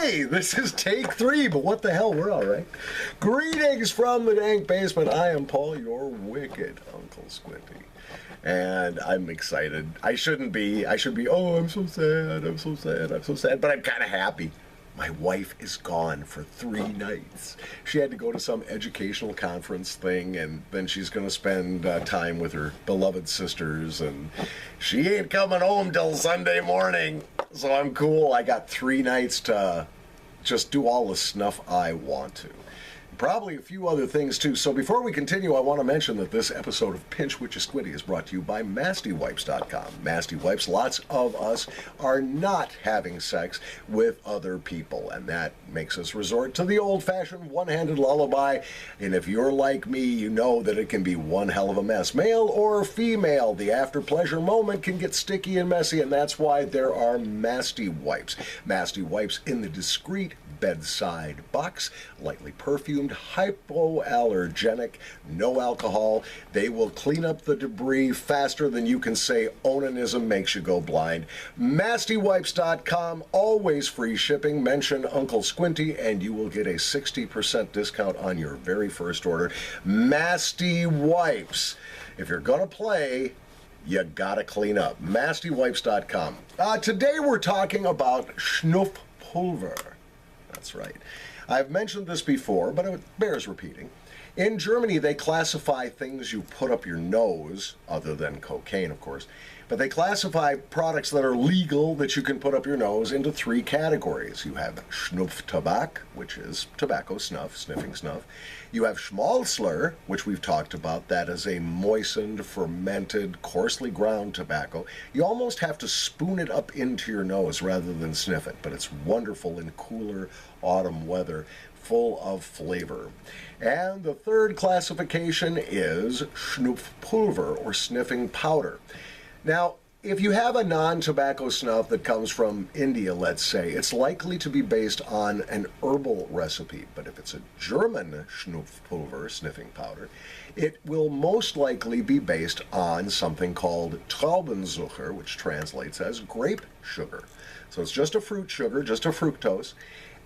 Okay, this is take 3, but what the hell, we're all right. Greetings from the dank basement. I am Paul, your wicked Uncle Squinty. And I'm excited. I shouldn't be. I should be, oh, I'm so sad, I'm so sad, I'm so sad. But I'm kind of happy. My wife is gone for 3 nights. She had to go to some educational conference thing, and then she's going to spend time with her beloved sisters, and she ain't coming home till Sunday morning. So I'm cool. I got 3 nights to just do all the snuff I want to. Probably a few other things too. So before we continue, I want to mention that this episode of Pinch Witcha Squinty is brought to you by MastyWipes.com. Masty Wipes, lots of us are not having sex with other people, and that makes us resort to the old-fashioned one-handed lullaby. And if you're like me, you know that it can be one hell of a mess. Male or female, the after-pleasure moment can get sticky and messy, and that's why there are Masty Wipes. Masty Wipes in the discreet bedside box, lightly perfumed, hypoallergenic, no alcohol. They will clean up the debris faster than you can say onanism makes you go blind. MastyWipes.com, always free shipping. Mention Uncle Squinty and you will get a 60% discount on your very first order. Masty Wipes. If you're gonna play, you gotta clean up. MastyWipes.com. Today we're talking about Snuff pulver. That's right. I've mentioned this before, but it bears repeating. In Germany, they classify things you put up your nose, other than cocaine, of course, but they classify products that are legal that you can put up your nose into 3 categories. You have Schnupftabak, which is tobacco snuff, sniffing snuff. You have Schmalzler, which we've talked about. That is a moistened, fermented, coarsely ground tobacco. You almost have to spoon it up into your nose rather than sniff it, but it's wonderful in cooler autumn weather, full of flavor. And the third classification is Schnupfpulver, or sniffing powder. Now, if you have a non-tobacco snuff that comes from India, let's say, it's likely to be based on an herbal recipe. But if it's a German Schnupfpulver, sniffing powder, it will most likely be based on something called Traubenzucker, which translates as grape sugar. So it's just a fruit sugar, just a fructose.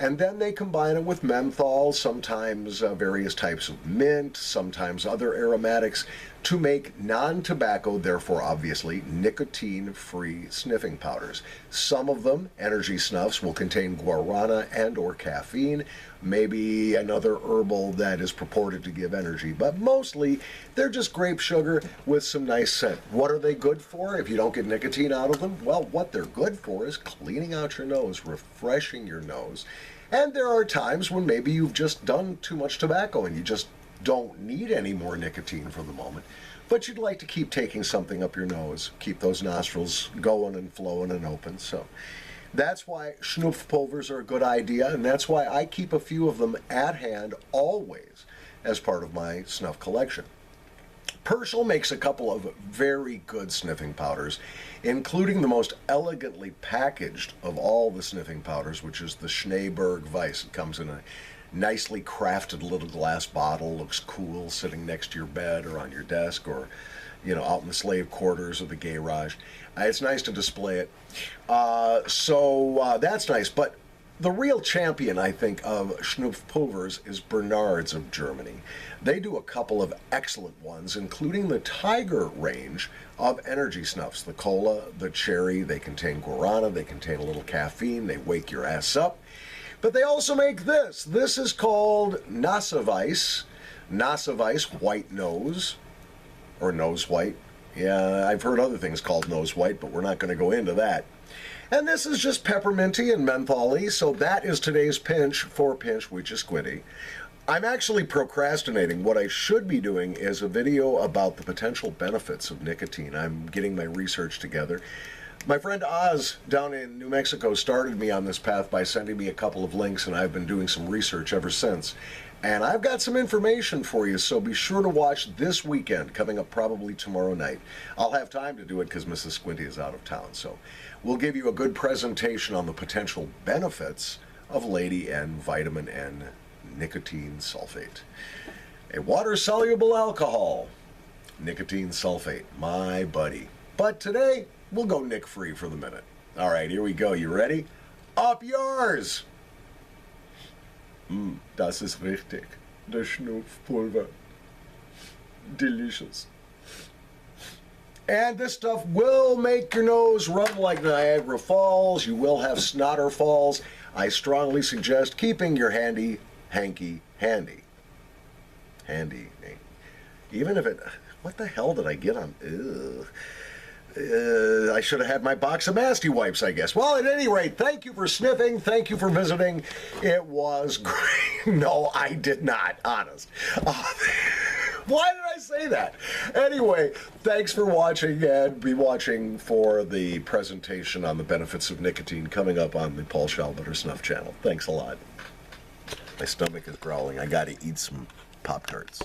And then they combine it with menthol, sometimes various types of mint, sometimes other aromatics, to make non-tobacco, therefore obviously nicotine-free sniffing powders. Some of them, energy snuffs, will contain guarana and or caffeine, maybe another herbal that is purported to give energy, but mostly they're just grape sugar with some nice scent. What are they good for if you don't get nicotine out of them? Well, what they're good for is cleaning out your nose, refreshing your nose. And there are times when maybe you've just done too much tobacco and you just don't need any more nicotine for the moment, but you'd like to keep taking something up your nose, keep those nostrils going and flowing and open. So that's why Schnupfpulvers are a good idea, and that's why I keep a few of them at hand always as part of my snuff collection. Pershel makes a couple of very good sniffing powders, including the most elegantly packaged of all the sniffing powders, which is the Schneeberg Weiss. It comes in a nicely crafted little glass bottle, looks cool sitting next to your bed or on your desk or, you know, out in the slave quarters or the garage. It's nice to display it. So that's nice. But the real champion, I think, of Schnupfpulvers is Bernard's of Germany. They do a couple of excellent ones, including the Tiger range of energy snuffs. The cola, the cherry, they contain guarana, they contain a little caffeine, they wake your ass up. But they also make this. This is called Naseweiss. Naseweiss, white nose, or nose white. Yeah, I've heard other things called nose white, but we're not going to go into that. And this is just pepperminty and menthol-y, so that is today's pinch for Pinch Witcha Squinty. I'm actually procrastinating. What I should be doing is a video about the potential benefits of nicotine. I'm getting my research together. My friend Oz down in New Mexico started me on this path by sending me a couple of links, and I've been doing some research ever since. And I've got some information for you, so be sure to watch this weekend, coming up probably tomorrow night. I'll have time to do it because Mrs. Squinty is out of town, so we'll give you a good presentation on the potential benefits of Lady N, vitamin N, nicotine sulfate. A water-soluble alcohol, nicotine sulfate, my buddy. But today, we'll go nick-free for the minute. All right, here we go. You ready? Up yours! Das ist richtig. The Snuffpulver. Delicious. And this stuff will make your nose run like Niagara Falls. You will have snotter falls. I strongly suggest keeping your hanky handy. Even if it... What the hell did I get on? I should have had my box of Masty wipes, I guess. Well, at any rate, thank you for sniffing. Thank you for visiting. It was great. No, I did not, honest. Why did I say that? Anyway, thanks for watching, and be watching for the presentation on the benefits of nicotine coming up on the Paul Schallbetter Snuff channel. Thanks a lot. My stomach is growling. I got to eat some Pop-Tarts.